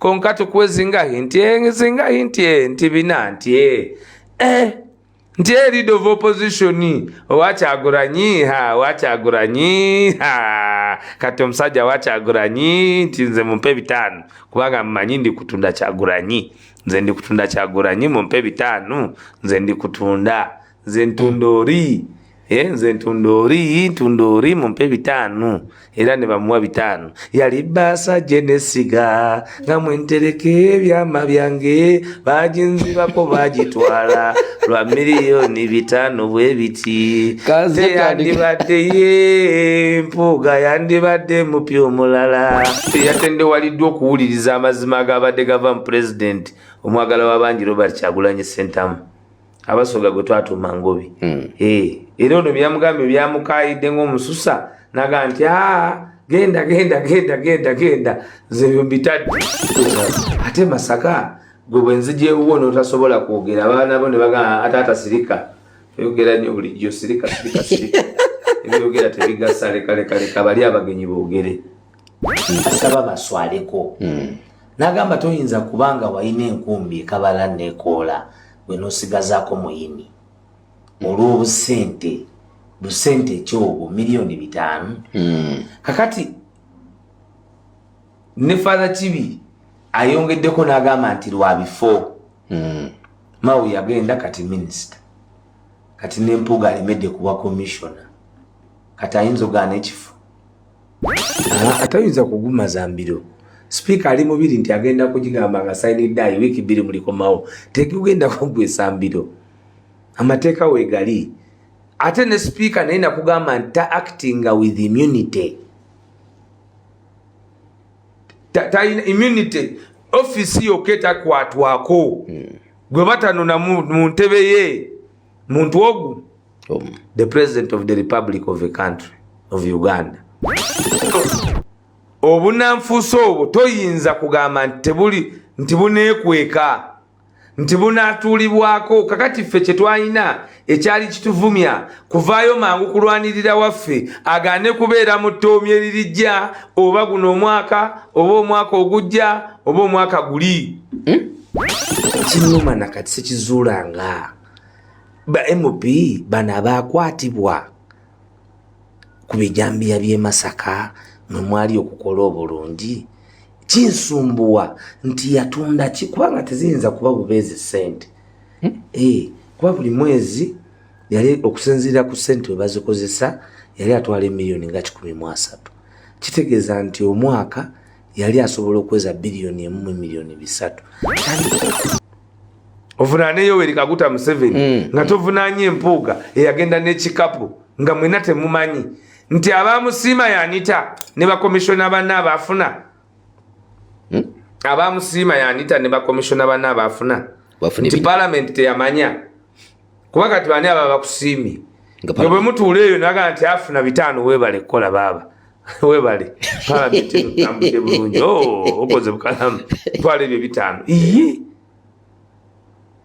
konka tukwezinga hinti bina nti leader of opposition Kyagulanyi kati omusajja wa Kyagulanyi nti nze mumpe 5 kubanga mmanyi ndi kutunda Kyagulanyi nze ndi kutunda Kyagulanyi mumpe 5 nze ndi kutunda nze ntundori nze ntundori mumpe 5 era ne bamuwa 5 yali basa jenesiga nga mwentereke ebyama byange bajinzibako bagitwala lwa miliyoni 5 bwe biti yandibadde mpuga yandibadde mupya omulala yatendewaliddwa okuwuliriza amazima agabadde gava mu president omwagala w'abangi Robert Kyagulanyi Ssentamu abasoga gwe twatuma Ngobi era ono byamugambye byamukayidde ng'omususa naga nti genda nze mbitadde ate Masaka gwe bwenzijyewo n'otasobola kwogera abaana bo ne bagamba ataata sirika oyogera nnyo bulijjo sirika ebyogera tebigasa leka bali abagenyi boogere asaba baswaleko n'agamba toyinza kubanga walina enkumbi ekabala nekoola gwe n'osigazaako muyini olw'obusente busente ekyobo miliyoni 5 kakati ne Father Kibi ayongeddeko n'agamba nti lwa bifo Mawu yagenda kati minisita kati n'empuga alemedde kuba commissioner kati ayinza ogaana ekifo atayinza kuguma Zambiro Speaker ali mubiri nti agenda kugigamba nga sayinidde ayi wiiki 2 mulikomawo tekugenda kugwesa Mbiro amateeka weegali ate ne Speaker naye nakugamba nti acting with immunity ta immunity office yoketa kwatwako gwe batanona mu ntebe ye muntu ogu the president of the republic of a country of Uganda obunanfuusa obwo toyinza kugamba nti buneekweka nti bunaatuulibwako kakati ffe kye twalina ekyali kituvumya kuvaayo mangu kulwanirira waffe agaane kubeera mu ttoomi eririjja oba guno omwaka oba omwaka ogujja oba omwaka guli kinnuma nakati sekizuulanga ba MP bano abaakwatibwa ku bijambiya by'e Masaka mwe mwali okukola obulungi kinsumbuwa nti yatunda ki kubanga teziyinza kuba bubeezi sente kuba buli mwezi yali okusinziira ku sente we bazikozesa yali atwala miliyoni nga 13 kitegeeza nti omwaka yali asobola okweza biliyoni 1 miliyoni 3 ovunaane Yoweri Kaguta Museveni nga tovunaanye empuuga eyagenda n'ekikapu nga mwena temumanyi nti abamusiima yanita ne bakomishona banna abaafuna abamusiima yanita ne bakomishona banna abaafuna nti parliament teyamanya kuba kati bani aba bakusiimye nga bwe mutuula eyo naga nti afuna 5 weebale kukola baaba weebale parliament etambudde bulungi okoze bukalamu twala ebyo 5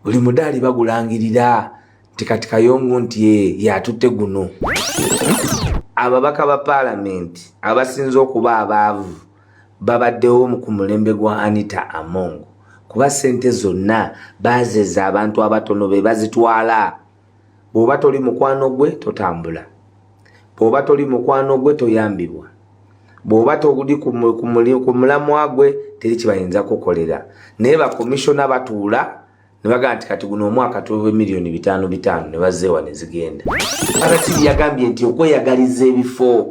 buli mudaali bagulangirira nti kati Kayongo nti yatutte guno ababaka ba parliament abasinze okuba abaavu babaddewo ku mulembe gwa Anita Among kuba sente zonna bazeza abantu abatono be bazitwala bw'oba toli mukwano gwe totambula bw'oba toli mukwano gwe toyambibwa bw'oba toli ku mulamwa gwe teri kibayinza kukolera naye bakomishona batuula ne bagamba nti kati guno omwaka tuwe miliyoni 5 ne bazeewa ne zigenda Kibi yagambye nti okweyagaliza ebifo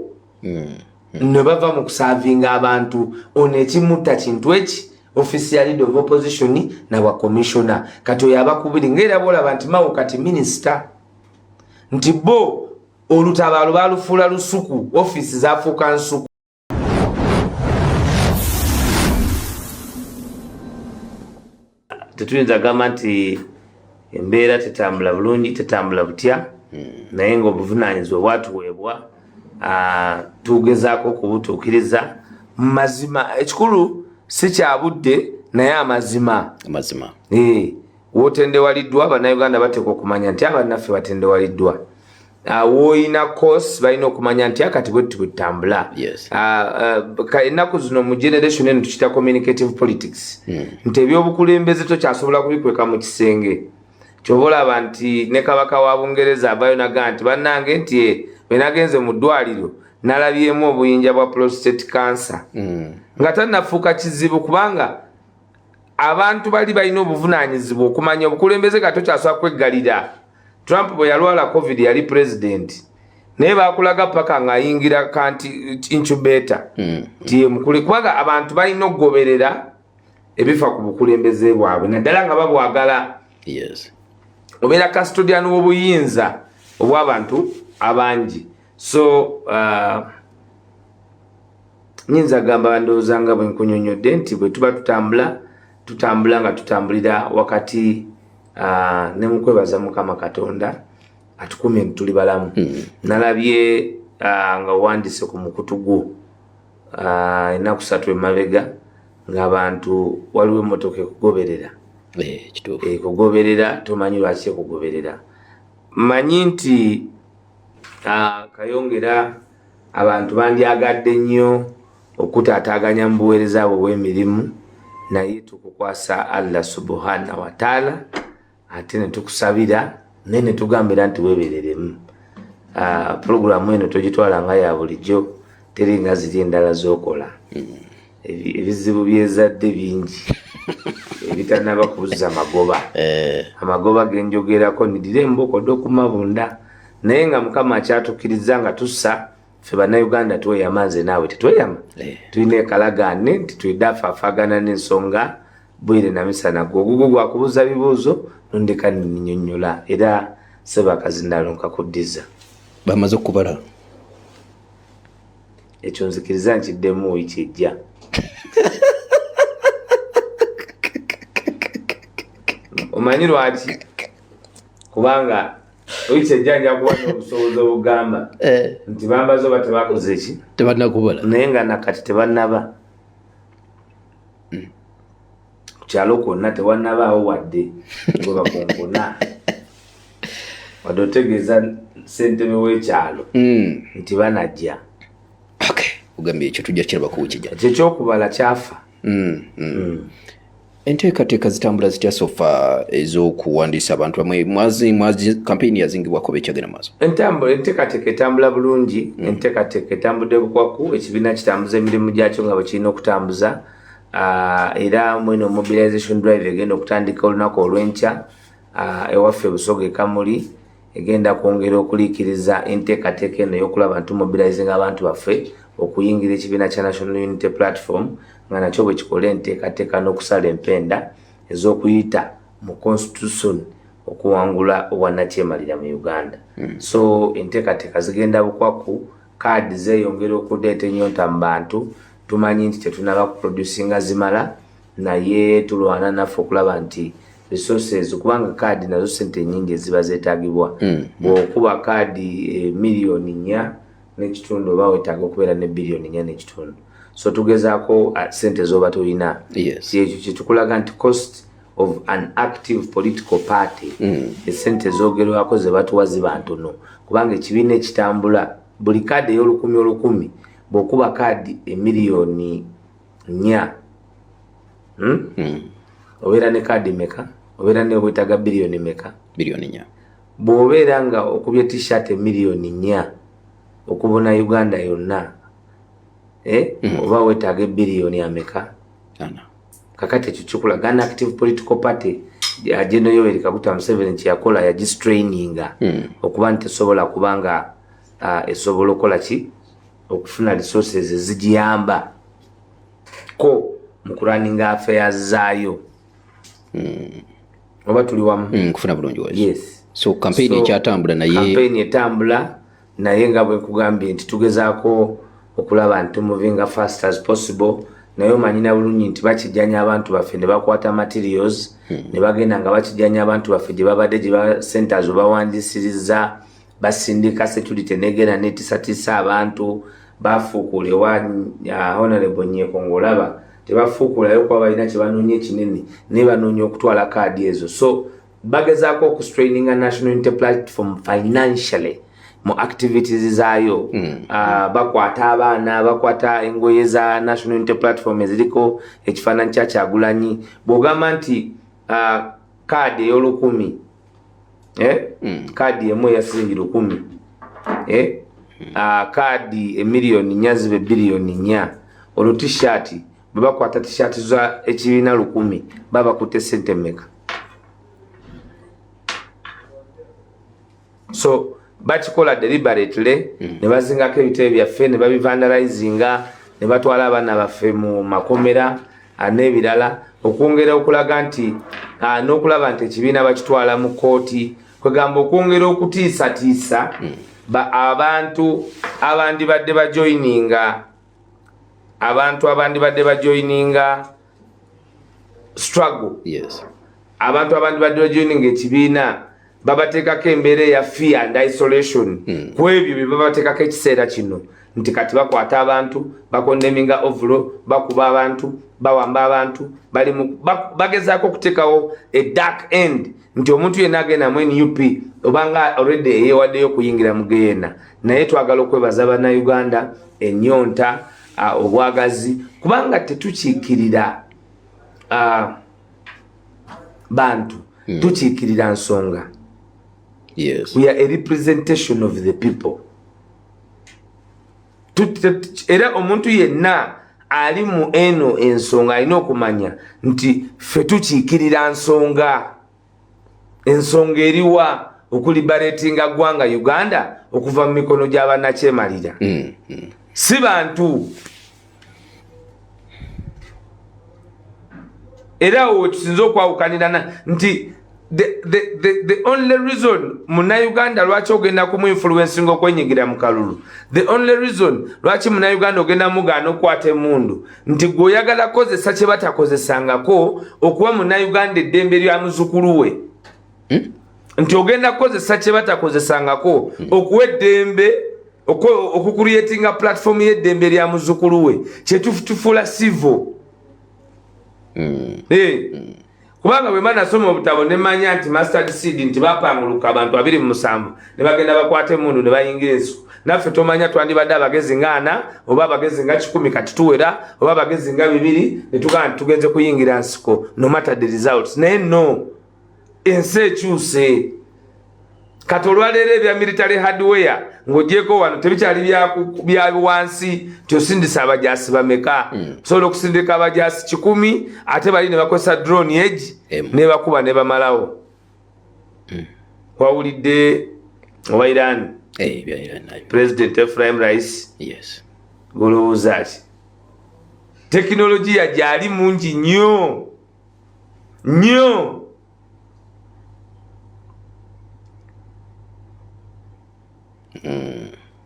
ne bava mu kusaavinga abantu ono ekimutta kintu eki official leader of opposition na wa commissioner kati oyo abakubiri ng'era bolaba nti Mawu kati minister nti bo olutabaalo balufuula lusuku office zaafuuka nsuku tetuyinza gamba nti embeera tetambula bulungi tetambula butya naye ng'obuvunaanyizibwa bwatuweebwa tugezaako okubutuukiriza mu mazima ekikulu si kya budde naye amazima wootendewaliddwa bannayuganda bateekwa okumanya nti abannaffe batendewaliddwa woyina course balina okumanya nti akati bwe tutambula. Ennaku zino mu generation eno tukita communicative politics nti ebyobukulembeze tokyasobola kubikweka mu kisenge. Ky'oba olaba nti ne kabaka wa Bungereza avayo naga nti bannange nti bwe nagenze mu ddwaliro nalabyemu obuyinja bwa prostate cancer nga tannafuuka kizibu kubanga abantu bali balina obuvunaanyizibwa okumanya obukulembeze nga tokyasobola kweggalira. Trump bwe yalwala COVID yali president naye bakulaga paka ng'ayingira kanti incubator nti mukuli kubanga abantu balina okugoberera ebifa ku bukulembeze bwabwe naddala nga babwagala. Obeera custodian w'obuyinza obw'abantu abangi. So nyinza gamba ndowooza nga bwe nkunyonyodde nti bwe tuba tutambula nga tutambulira wakati ne mukwebaza Mukama Katonda atukumye tuli balamu. Nalabye nga wandise ku mukutu gwo ennaku 3 emabega ng'abantu waliwo emmotoka ekugoberera. Kugoberera tomanyi lwaki ekugoberera. Mmanyi nti Kayongera abantu bandyagadde nnyo okutaataaganya mu buweereza bwe bw'emirimu naye tukukwasa Allah subhanahu wa ta'ala ate ne tukusabira naye ne tugambira nti weebereremu. Pulogulaamu eno togitwala nga ya bulijjo teri nga ziri endala z'okola. Ebizibu byezadde bingi ebitannaba kubuza amagoba. Amagoba genjogerako nidire embokodde okumabunda naye nga Mukama akyatukkiriza nga tussa ffe bannayuganda tweyama nze naawe tetweyama. Tulina ekalagaane nti tweddafaafaagana n'ensonga bwire na misana gwo gwakubuuza bibuuzo nondeka nnyonnyola era sebakazi ndalonka kuddiza bamaze okubala ekyo nzikiriza nkiddemu ekijja. Omanyi lwaki? Kubanga ekijja nja kuba n'obusobozi obugamba nti bambaze oba tebakoze ki tebannakubala naye nga nakati tebannaba ku kyalo kwonna tewannabaawo wadde gwe bakonkona wadde otegeeza ssentebe w'ekyalo nti banajja. Ugambye ekyo tujja kirabako wekijja kyekyokubala kyafa. Enteekateeka zitambula zitya sofa ez'okuwandiisa abantu bamwe mwazi kampeyini yazingibwako bekyagenda maaso? Enteekateeka etambula bulungi. Enteekateeka etambudde bukwaku. Ekibiina kitambuza emirimu gyakyo nga bwe kirina okutambuza era mweno mobilization drive egenda okutandika olunaku olw'enkya ewaffe Busoga e Kamuli egenda kwongera okuliikiriza enteekateeka eno ey'okulaba nti mobilizinga abantu baffe okuyingira ekibiina kya National Unity Platform nga nakyo bwe kikola enteekateeka n'okusala empenda ez'okuyita mu constitution okuwangula owannakyemalira mu Uganda. So enteekateeka zigenda bukwaku. Kaadi zeeyongera okudeeta ennyonta mu bantu. Tumanyi nti tetunaba kuproducinga zimala naye tulwana naffe okulaba nti resources kubanga kaadi nazo ssente nnyingi eziba zeetaagibwa. Bw'okuba kaadi miliyoni 4 n'ekitundu oba weetaaga okubeera ne biliyoni 4 n'ekitundu. So tugezaako ssente z'oba toyina. Ekyo kyetukulaga nti cost of an active political party essente zoogerwako ze batuwa ziba ntono kubanga ekibiina ekitambula buli kaadi ey'olukumi bw'okuba kaadi emiliyoni 4 obeera ne kaadi meka? Obeera ne bwetaaga biliyoni meka? Biliyoni 4. Bw'obeera nga okubye t-shirt emiliyoni 4 okubona Uganda yonna oba weetaaga biliyoni ameka? Kakati ekyo kikulaga an active political party General Yoweri Kaguta Museveni kyeyakola yagistraininga okuba nti esobola kubanga esobola okukola ki okufuna resources ezigiyamba ko mu running affairs zaayo. Oba tuli wamu? Kufuna bulungi wazo. Yes. So campaign ekyatambula naye campaign etambula naye nga bwe nkugambye nti tugezaako okulaba nti moving as fast as possible naye omanyina bulungi nti bakijjanya abantu baffe ne bakwata materials ne bagenda nga bakijjanya abantu baffe gye babadde gye ba centers bawandiisiriza basindika security negera netisatisa abantu bafuukula ewa Honorable Nyeko ng'olaba tebafuukulayo kuba balina kye banoonya ekinene naye banoonya okutwala kaadi ezo. So bagezaako okustraininga National Unity Platform financially mu activities zaayo bakwata abaana bakwata engoye za National Unity Platform eziriko ekifaananyi kya Kyagulanyi bw'ogamba nti kaadi ey'olukumi kaadi emu eya siringi 10 kaadi emiliyoni 4 zibe biliyoni 4 olwo t-shirt bwe bakwata t-shirt za ekibiina 100 baba kutte sente mmeka so bakikola deliberately ne bazingako ebitebe byaffe ne babivandalizinga ne batwala abaana baffe mu makomera n'ebirala okwongera okulaga nti n'okulaba nti ekibiina bakitwala mu kooti kwegamba okwongera okutiisatiisa abantu abandibadde bajoininga struggle abantu abandibadde bajoininga ekibiina babateekako embeera ya fear and isolation ku ebyo bye babateekako ekiseera kino nti kati bakwata abantu bakondeminga ovulo bakuba abantu bawamba abantu bagezaako okuteekawo a dark end nti omuntu yenna agenda mu NUP obanga already eyewaddeyo okuyingira mu geyeena naye twagala okwebaza bannayuganda ennyonta obwagazi kubanga tetukiikirira bantu tukiikirira nsonga. Yes. We are a representation of the people. Era omuntu yenna ali mu eno ensonga alina okumanya nti ffe tukiikirira nsonga eriwa okuliberatinga ggwanga Uganda okuva mu mikono gy'abannakyemalira si bantu. Era we tusinza okwawukanirana nti the only reason Munnayuganda lwaki ogenda kumuinfluencinga okwenyigira mu kalulu, the only reason lwaki Munnayuganda ogenda mugaana okukwata emmundu nti gwe oyagala kozesa kye batakozesangako okuwa Munnayuganda eddembe lya muzukulu we nti ogenda kukozesa kye batakozesangako okuwa eddembe okucreatinga platform y'eddembe lya muzukulu we kyetufuula civil. Kubanga bwe nasoma obutabo ne manya nti Mustard Seed nti bapanguluka abantu 27 ne bagenda bakwate emmundu ne bayingira ensuku naffe tomanya twandibadde abagezi nga 4 oba abagezi nga 10 kati tuwera oba abagezi nga 2 ne tugamba nti tugenze kuyingira nsiko no matter the results naye no ensi ekyuse kati olwaleero ebya military hardware ng'ogyeko wano tebikyali bya wansi tyosindisa abajaasi bameka sobola okusindika abajaasi 10 ate bali ne bakozesa drone edge ne bakuba ne bamalawo. Wawulidde owa Iran President Ephraim Rais golowooza ati tekinologiya gyali mungi nnyo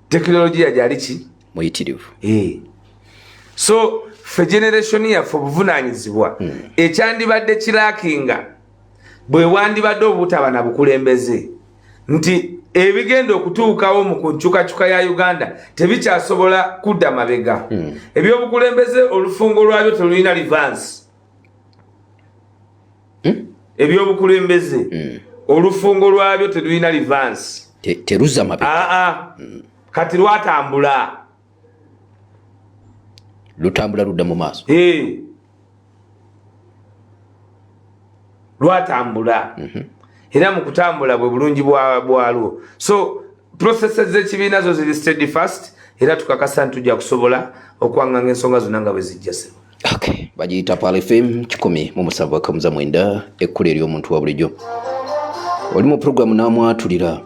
teknologiya gyali ki muyitirivu. So fe generation yaffe obuvunaanyizibwa ekyandibadde kirakinga bwe wandibadde obutaba na bukulembeze nti ebigenda okutuukawo mu kunkyukakyuka ya Uganda tebikyasobola kudda mabega. Ebyobukulembeze olufungo lwabyo telulina reverse. Ebyobukulembeze olufungo lwabyo telulina reverse. Teruza mabega. Kati lwatambula. Lutambula ludda mu maaso. Lwatambula. Era mu kutambula bwe bulungi bwalwo. So processes z'ekibiina zo ziri steadfast era tukakasa ntujja kusobola okwanganga ensonga zonna nga bwe zijjase. Okay, bagiyita Pal FM 107.9 ekkulu ery'omuntu wa bulijjo. Oli mu programu n'amwatulira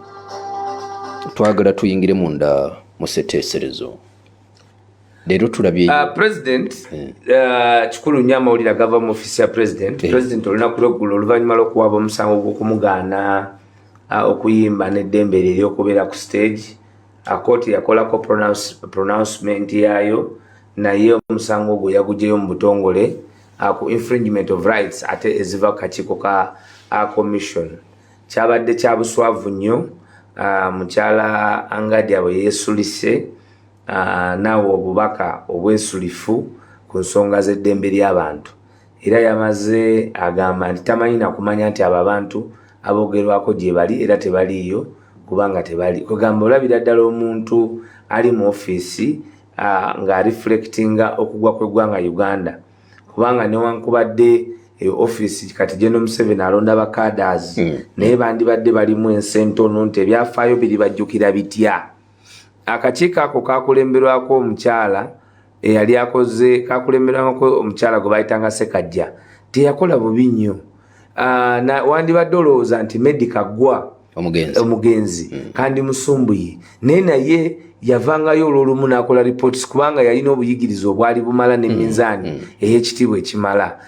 twagala tuyingire munda mu seteeserezo. Leero tulabye president kikulu nnyo amawulire agava mu ofisi ya president. President olunaku lw'eggulo oluvannyuma lw'okuwaaba omusango gw'okumugaana okuyimba n'eddembe lye ery'okubeera ku stage. Kooti yakolako pronouncement yaayo naye omusango ogwo yaguggyeyo mu butongole ku infringement of rights ate eziva ku kakiiko ka commission. Kyabadde kya buswavu nnyo. Mukyala Angadia bwe yeesulise naawe obubaka obwesulifu ku nsonga z'eddembe ly'abantu era yamaze agamba nti tamanyi nakumanya nti abo abantu aboogerwako gye bali era tebaliiyo kubanga tebali kugamba olabira ddala omuntu ali mu office nga reflectinga okugwa kw'eggwanga Uganda kubanga newankubadde office kati General Museveni alonda ba cadres naye bandibadde balimu ensentono nti ebyafaayo biri bajjukira bitya. Akakiiko ako kakulemberwako omukyala eyali akoze kakulemberwako omukyala gwe bayitanga Sekajja teyakola bubi nnyo. Wandibadde olowooza nti Medica gwa omugenzi kandi musumbuye naye yavangayo olw'olumu n'akola reports kubanga yalina obuyigiriza obwali bumala n'eminzaani ey'ekitiibwa ekimala.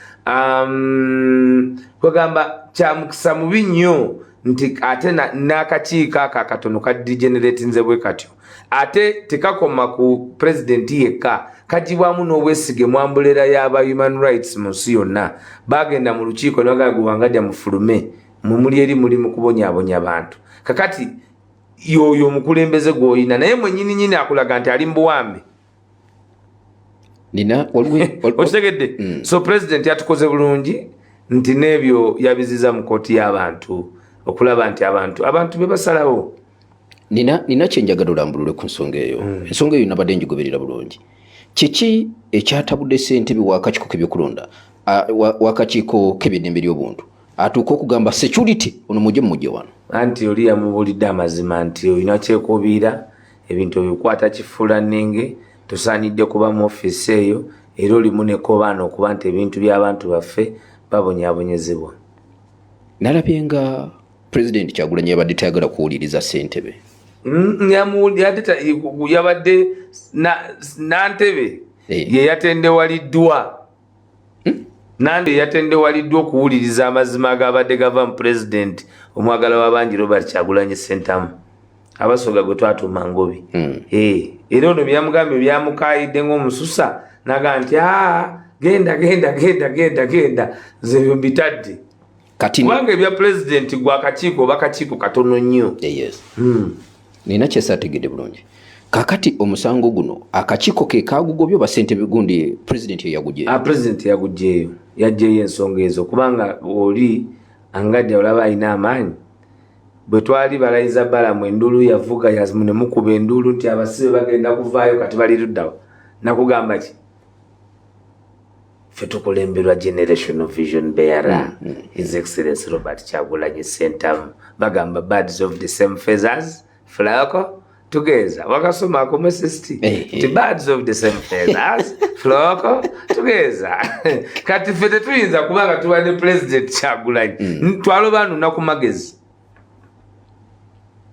Kwegamba kya mukisa mubi nnyo nti ate n'akakiiko ako akatono kadigeneratinze bwe katyo ate tekakoma ku president yekka kagibwamu n'obwesige mwambulera y'aba human rights mu nsi yonna bagenda mu lukiiko nebagagubangajja mufulume mumuli eri muli mu kubonyaabonya abantu kakati yoyo omukulembeze gw'olina naye mwennyini akulaga nti ali mu buwambe okitegedde. So president yatukoze bulungi nti n'ebyo yabiziza mu kooti y'abantu okulaba nti abantu be basalawo. Nina kyenjagala olambulule ku nsonga eyo. Ensonga eyo nabadde ngigoberera bulungi. Kiki ekyatabudde ssentebe w'akakiiko k'ebyokulonda w'akakiiko k'eby'eddembe ly'obuntu atuuka okugamba security ono mujje wano anti oli yamubulidde amazima nti olina kyekubiira ebintu ebikwata kifuula nnenge tusaanidde kuba mu ofiisi eyo era olimu nekobaana okuba nti ebintu by'abantu baffe babonyaabonyezebwa. Nalabye nga President Kyagulanyi yabadde tayagala kuwuliriza ssentebe. Yabadde Nantebe ye yatendewaliddwa Nandi yatendewaliddwa okuwuliriza amazima agabadde gava mu President omwagala w'abangi Robert Kyagulanyi Ssentamu abasoga gwe twatuuma Ngobi. Era ono byamugambye byamukayidde ng'omususa naga nti genda nze mbitadde kubanga ebya President gwa akakiiko oba akakiiko katono nnyo. Nina kyesaategedde bulungi kakati omusango guno akakiiko ke kagugobye oba ssentebe gundi President yaguggyeyo? President yaguggyeyo yaggyeyo ensonga ezo kubanga oli angadde olaba alina amaanyi bwe twali balayiza Balamu endulu yavuga ne mukuba endulu nti abasibe bagenda kuvaayo kati bali luddawa nakugamba ki ffe tukulemberwa generational vision bearer His Excellency Robert Kyagulanyi Ssentamu bagamba birds of the same feathers fly together wakasoma ku message the birds of the same feathers fly together kati ffe tetuyinza kubanga tuwa ne President Kyagulanyi twalobanu nakumagezi.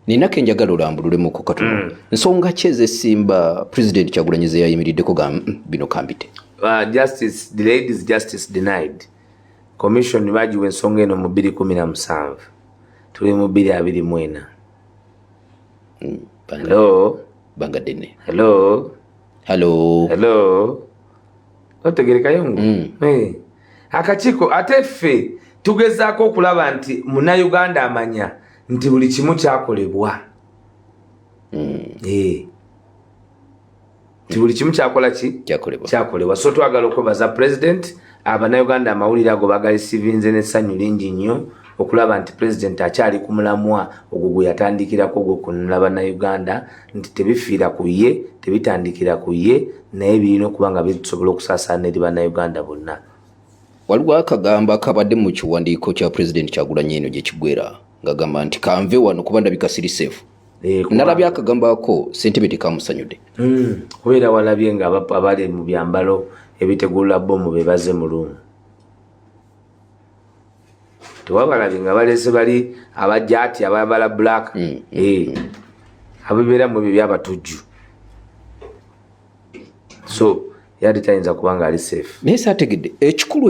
Nina kenjagala olambululemu ku katono nsonga ki ezesimba President Kyagulanyi ze yayimiriddeko bino kambite? Justice delayed is justice denied. Commission bagiwa ensonga eno mu 2017 tuli mu 2024. Hello otegereka yongo akakiiko ate ffe tugezaako okulaba nti Munnayuganda amanya nti buli kimu kyakolebwa nti buli kimu kyakolebwa. So twagala okwebaza President Abannayuganda amawulire ago bagalisivinze n'essanyu lingi nnyo okulaba nti President akyali ku mulamwa ogwo gwe yatandikirako ogw'okununula Bannayuganda nti tebifiira ku ye tebitandikira ku ye naye birina okuba nga bisobola okusaasaana eri Bannayuganda bonna. Waliwo akagamba akabadde mu kiwandiiko kya President Kyagulanyi eno gye kigwera ng'agamba nti kanve wano kuba ndabika siri safe. Nalabye akagamba ako ssentebe tekamusanyudde. Kubeera walabye nga abali mu byambalo ebitegulula bbomu bebaze mu lumu. Tewabalabye nga balese bali abajjaati ababala black ababeera mu ebyo byabatujju. So yali tayinza kubanga ali safe. Naye saategedde ekikulu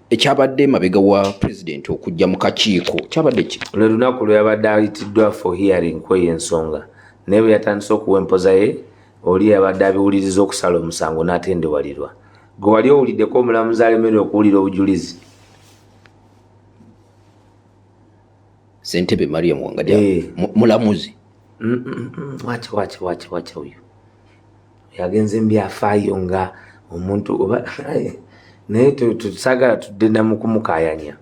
ekyabadde mabega wa President okujja mu kakiiko kyabadde ki? Lwe lunaku lwe yabadde ayitiddwa for hearing kweyo ensonga naye bwe yatandise okuwempoza ye oli yabadde abiwuliriza okusala omusango n'atendewalirwa. Gwe wali owuliddeko omulamuzi alemererwa okuwulira obujulizi? Ssentebe Mariam Wangadya mulamuzi wacha uyu yagenze mbyafaayo nga omuntu oba naye tusagala tudde mu kumukayanya.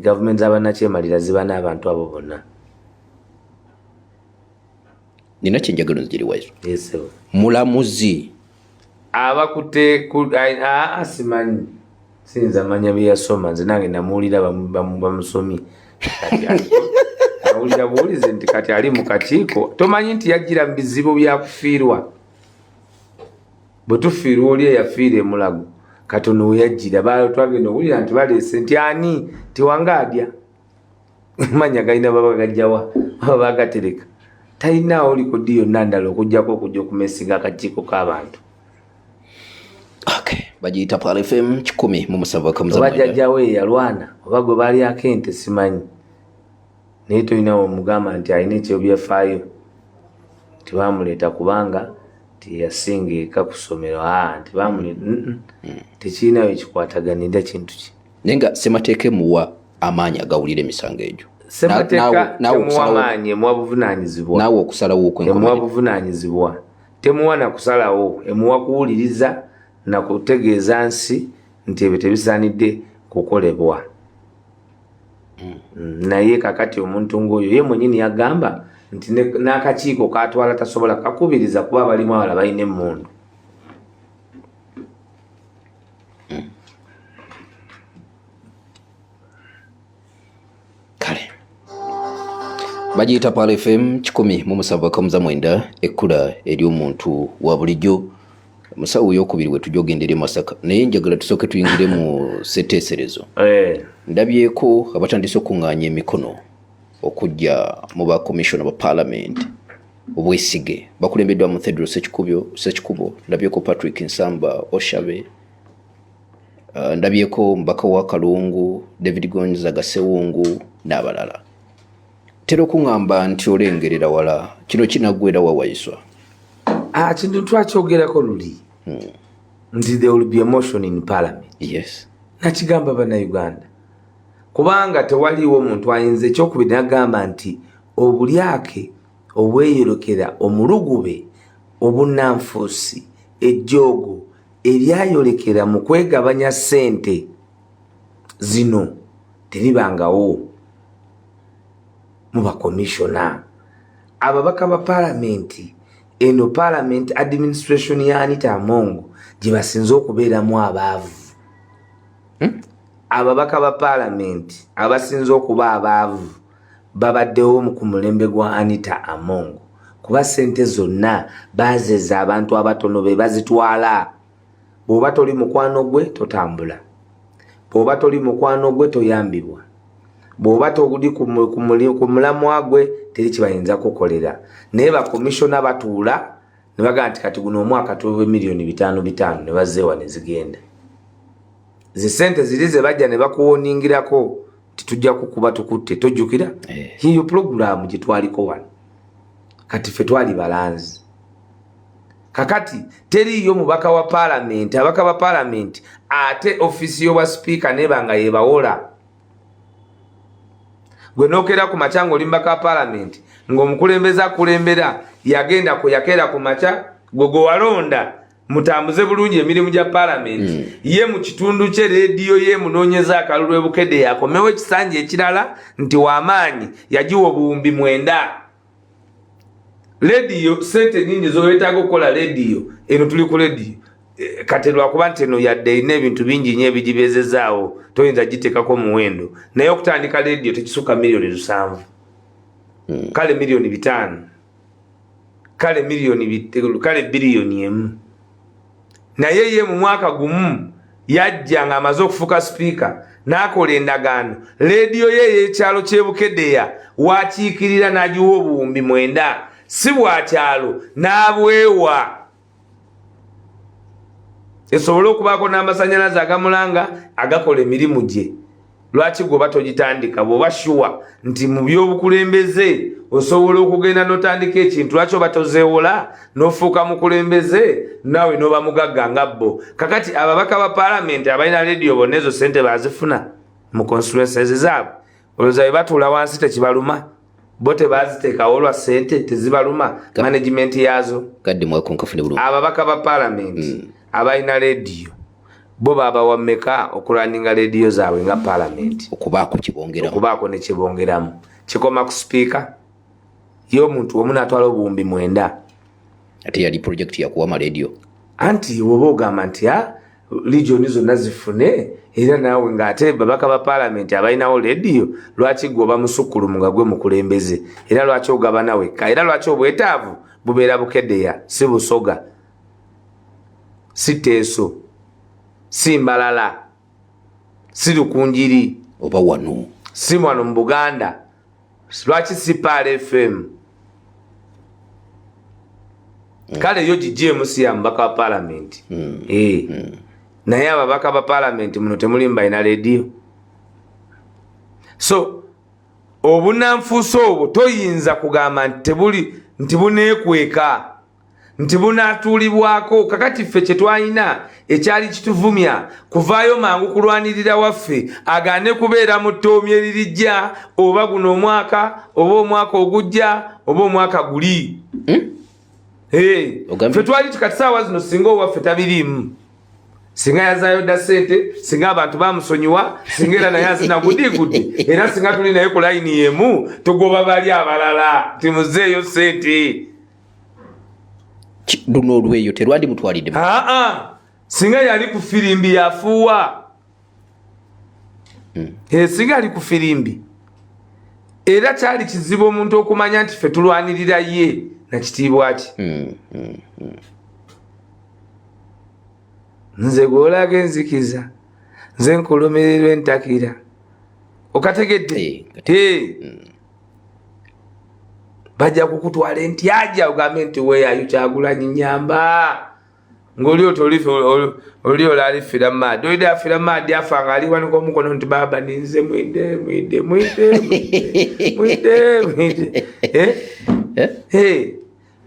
Gavumenti z'abannakyemalira ziba n'abantu abo bonna. nina kyenjagalo nziri waizo yes mulamuzi abakute simanyi sinza manya byasoma nze nange namuwulira bamusomi awulira buwulize nti kati ali mu kakiiko tomanyi nti yajjira mu bizibu byakufiirwa bwe tufiirwa oli eyafiira emulago katono we yajjira twagenda owulira nti baleese nti ani tiwangaadya manya galina baba gajjawa baba bagatereka talinaawo oliko ddi yonna ndala okujjako okujja okumesinga akakiiko k'abantu bagiyita Pal FM 107 kamuza oba jjajjawo eyalwana oba gwe balyako ente simanyi naye tolinawo omugamba nti alina ekyobyefaayo tebamuleeta kubanga teyasinga eka ku ssomero nti bamuleeta tekirinayo ekikwataganira kintu ki naye nga ssemateeka emuwa amaanyi agawulira emisango egyo ssemateeka temuwa amaanyi emuwa buvunaanyizibwa naawe okusalawo emuwa buvunaanyizibwa temuwa nakusalawo emuwa kuwuliriza na kutegeeza nsi nti ebyo tebisaanidde kukolebwa naye kakati omuntu ng'oyo ye mwenyini yagamba nti n'akakiiko katwala tasobola kakubiriza kuba abalimu abala balina emmundu kale bagiyita Pal FM 107.9 ekkula eri omuntu wa bulijjo musawo yokubiri we tujogendere Masaka naye njagala tusooke tuyingire mu seteeserezo ndabyeko abatandise okuŋŋaanya emikono okujja mu ba commissioner ba parliament obwesige bakulembeddwa mu Thedro Sekikubo ndabyeko Patrick Nsamba Oshabe ndabyeko mbaka wa Kalungu David Gonza Gasewungu n'abalala tera okuŋŋamba nti olengerera wala kino kinaggwera wawaiswa kintu twakyogerako luli nti there will be emotion in parliament. Yes. Nakigamba bannayuganda kubanga tewaliwo omuntu ayinza ekyokubiri nagamba nti obulyake obweyolekera omulugube obunnanfuusi ejjoogo eryayolekera mu kwegabanya ssente zino teribangawo mu bakomishona ababaka ba palamenti eno parliament administration ya Anita Among gye basinze okubeeramu abaavu ababaka ba parliament abasinze okuba abaavu babaddewo ku mulembe gwa Anita Among kuba ssente zonna baazeza abantu abatono be bazitwala. Bw'oba toli mukwano gwe totambula, bw'oba toli mukwano gwe toyambibwa, bw'oba toli ku mulamwa gwe teri kibayinza kukolera. Naye bakomishona batuula ne bagamba nti kati guno omwaka tuwe milioni 5 ne bazeewa ne zigenda. Zi ssente ziri ze bajja ne bakuwoningirako titujja kukuba tukutte tojjukira hiyo program gye twaliko wano kati ffe twali balanzi. Kakati teriyo mubaka wa parliament abaka ba parliament ate ofisi y'obwa speaker nebanga yebawola gwe nokera ku machango limbaka wa parliament ng'omukulembeza kulembera yagenda ku yakera ku macha gogo walonda mutambuze bulungi emirimu gya parliament ye mu kitundu kye radio ye munonyeza akalulwe bukede yakomewe kisanje ekirala nti wamaanyi yajiwo buumbi 9 radio sente nyingi zoyetaga okukola radio eno tuli ku radio katelwa kuba nteno yadde ine ebintu bingi nnyo ebigibezezaawo toyinza gitekako muwendo naye okutandika radio tekisuka milioni 7 kale milioni 5 kale milioni kale bilioni 1 naye ye mu mwaka gumu yajja nga amaze okufuka speaker n'akola endagaano radio ye y'ekyalo ky'ebukedeya wakiikirira n'agiwa obuwumbi 9 si bwakyalo n'abwewa esobola okubaako n'amasanyalaze agamulanga agakola emirimu gye. Lwaki gwe batogitandika bw'oba shuwa nti mu by'obukulembeze osobola okugenda n'otandika ekintu lwaki oba tozeewola n'ofuuka mukulembeze naawe n'oba mugagga nga bo. Kakati ababaka ba parliament abalina radio bonna ezo ssente bazifuna mu constituencies zaabwe olowooza bwe batuula wansi tekibaluma bo tebaziteekawo lwa ssente tezibaluma management yazo. Ababaka ba parliament abalina radio bo baba wameka okulaninga radio zaabwe nga parliament okubaako ne kibongeramu kikoma ku speaker yo muntu omu n'atwala obuwumbi 9 ate yali project ya kuwama radio anti woba ogamba nti regioni zonna zifune era naawe ng'ate babaka ba paalamenti abalinawo radio lwaki gwe oba musukkulumu nga gwe mukulembeze era lwaki ogaba nawekka era lwaki obwetaavu bubeera bukeddeya si busoga si teeso si mbalala si lukunjiri oba wano si wano mu Buganda lwaki si Paal FM kale yo GMC ya mbaka wa paalamenti naye ababaka ba paalamenti muno temuli mbalina radio so obunanfuusa obwo toyinza kugamba nti buneekweka nti bunaatuulibwako kakati ffe kye twalina ekyali kituvumya kuvaayo mangu kulwanirira waffe agaane kubeera mu ttoomi eririjja oba guno omwaka oba omwaka ogujja oba omwaka guli ffe twali tikati saawa zino singa owaffe tabiriimu singa yazaayo dda ssente singa abantu bamusonyiwa singa era naye azina guddiguddi era singa tuli naye ku layini yemu tugoba bali abalala timuzeeyo ssente luno olweyo terwandi mutwalidde singa yali ku firimbi yafuuwa singa ali ku firimbi era kyali kizibu omuntu okumanya nti ffe tulwanirira ye nakitiibwa ki nze gw'olaga enzikiza nze nkulumirirwa entakira okategedde bajja kukutwala entyaja ogambe nti weeyayo Kyagulanyi nyamba ng'oli oli olaalifira mu maadi oyidde afira mu maadi afa nga aliwanika omukono nti baaba ninze mwidde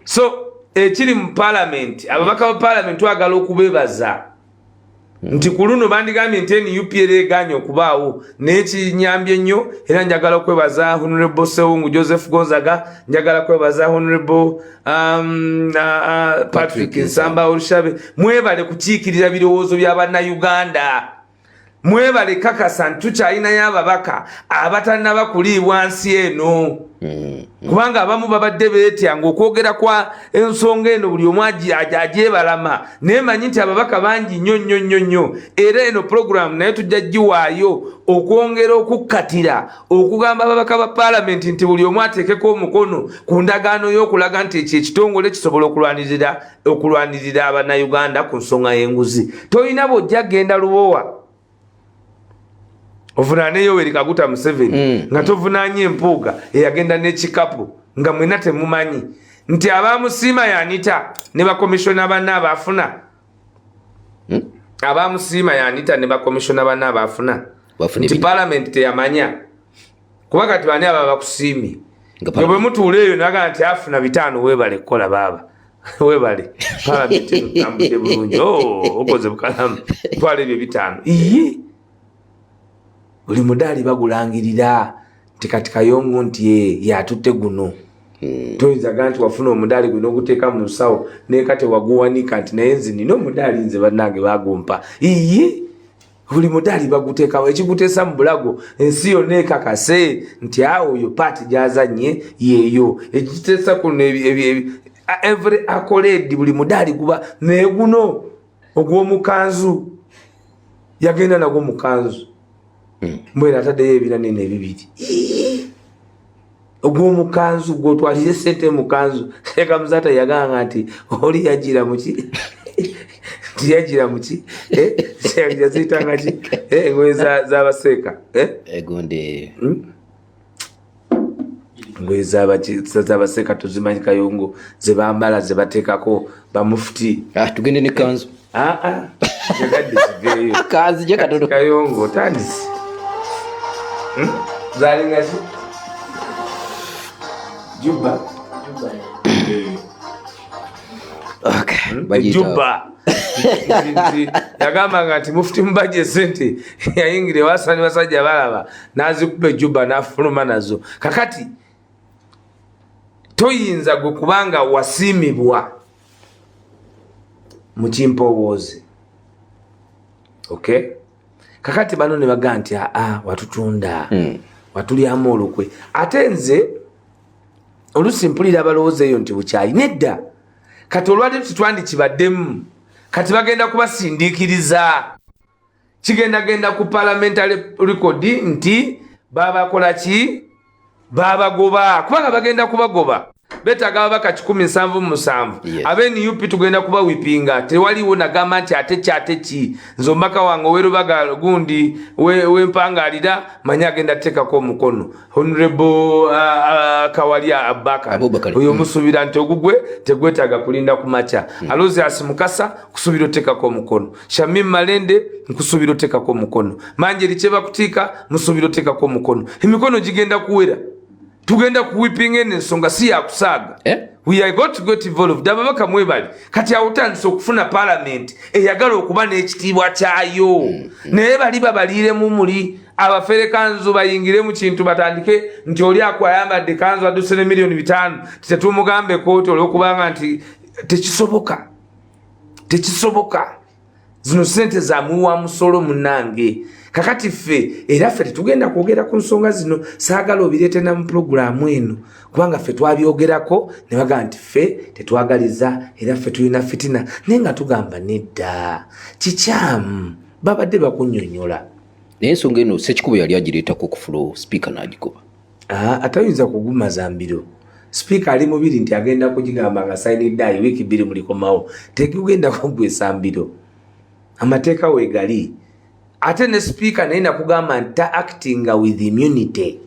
so ekiri mu paalamenti ababaka ba paalamenti twagala okubeebaza nti ku luno bandigambye nti NUPR eganye okubaawo n'ekinyambye ennyo era njagala okwebaza Honorable Sewungu Joseph Gonzaga njagala kwebaza Honorable Patrick Nsamba Olushabe mwebale kukiikirira birowoozo bya bannayuganda mwebale kakasa nti tukyalinayo ababaka abatannaba kuliibwa nsi eno kubanga abamu babadde beetyanga okwogera kwa ensonga eno buli omu agyebalama naye manyi nti ababaka bangi nnyo era eno puroguramu naye tujja giwaayo okwongera okukkatira okugamba ababaka ba paalamenti nti buli omu ateekeko omukono ku ndagaano y'okulaga nti ekyo ekitongole kisobola okulwanirira abannayuganda ku nsonga y'enguzi tolina bw'ojja genda Lubowa ovunaane Yoweri Kaguta Museveni nga tovunaanye Empuuga eyagenda n'ekikapu nga mwena temumanyi nti abaamusiima yanita ne bakomishona banna abaafuna abaamusiima yanita ne bakomishona banna abaafuna nti paalamenti teyamanya kuba kati bani aba bakusiimye nga bwe mutuula eyo naga nti afuna 5 weebale kukola baaba weebale paalamenti tutambudde bulungi okoze bukalamu twala ebyo 5 buli mudaali bagulangirira nti kati Kayongo nti yatutte guno toyinza gaa nti wafuna omudaali guno oguteeka mu nsawo naye kati waguwanika nti naye nze nina omudaali nze bannange bagumpa buli mudaali baguteekawo ekiguteesa mu bulago ensi yonna ekakase nti oyo paati gyazanye yeeyo ekiteesa kuno every accolade buli mudaali guba naye guno ogw'omukanzu yagenda nagwo mukanzu mbwena ataddeyo ebinanene ebibiri ogw'omukanzu gw'otwalire ssente mukanzu eka muzaata yaganga nti oli yagira muki nti yagira muki yaziyitanga ki engoye z'abaseeka egonde engoye z'abaseeka tuzimanyi Kayongo ze bambala ze bateekako bamufuti tugende ne kanzu jagadde kiveeyo kanzu je katono Kayongo otandise zalinga ki Juba Juba yagambanga nti mufuti mubajja esente yayingire wasani basajja balaba n'azikuba Juba n'afuluma nazo kakati toyinza gwe kubanga wasiimibwa mu kimpowoozi kakati bano ne baga nti watutunda watulyamu olukwe ate nze olusi mpulira balowooza eyo nti bukyayi nedda kati olwadde tutwandikibaddemu kati bagenda kubasindiikiriza kigenda ku parliamentary record nti babakola ki babagoba kubanga bagenda kubagoba betaga ababaka 177 ab'NUP tugenda kuba wipinga tewaliwo nagamba nti ate ki nzo mbaka wange werubaga gundi wempangalira manya agenda tekako omukono honorable Kawalia Abubakar oyo musubira nti ogugwe tegwetaga kulinda kumacha alozi asimukasa kusubira otekako omukono Shamim Malende nkusubira otekako omukono Manjeri Cheba kutika musubira otekako omukono emikono gigenda kuwera tugenda kuwipinga ensonga si ya kusaga we are going to get involved ababaka mwebali kati awutandise okufuna parliament eyagala okuba n'ekitiibwa kyayo naye bali babalire mu muli abafere kanzu bayingire mu kintu batandike nti oli akwayambadde kanzu aduse ne milioni 5 tetumugambe kooti olw'okubanga nti tekisoboka zino sente za muwa musolo munange kakati ffe era ffe tugenda kwogera ku nsonga zino saagala obireete na mu programu eno kubanga ffe twabyogerako ne bagamba nti ffe tetwagaliza era ffe tulina fitina naye nga tugamba nedda kikyamu babadde bakunnyonnyola naye ensonga eno Ssekikubo yali agireetako ku floor speaker n'agigoba atayinza kugumaza mbiro speaker ali mubiri nti agenda kugigamba nga sayinidde wiiki 2 mulikomawo tegugenda kugwesa mbiro amateeka weegali ate ne speaker naye nakugamba nti acting with immunity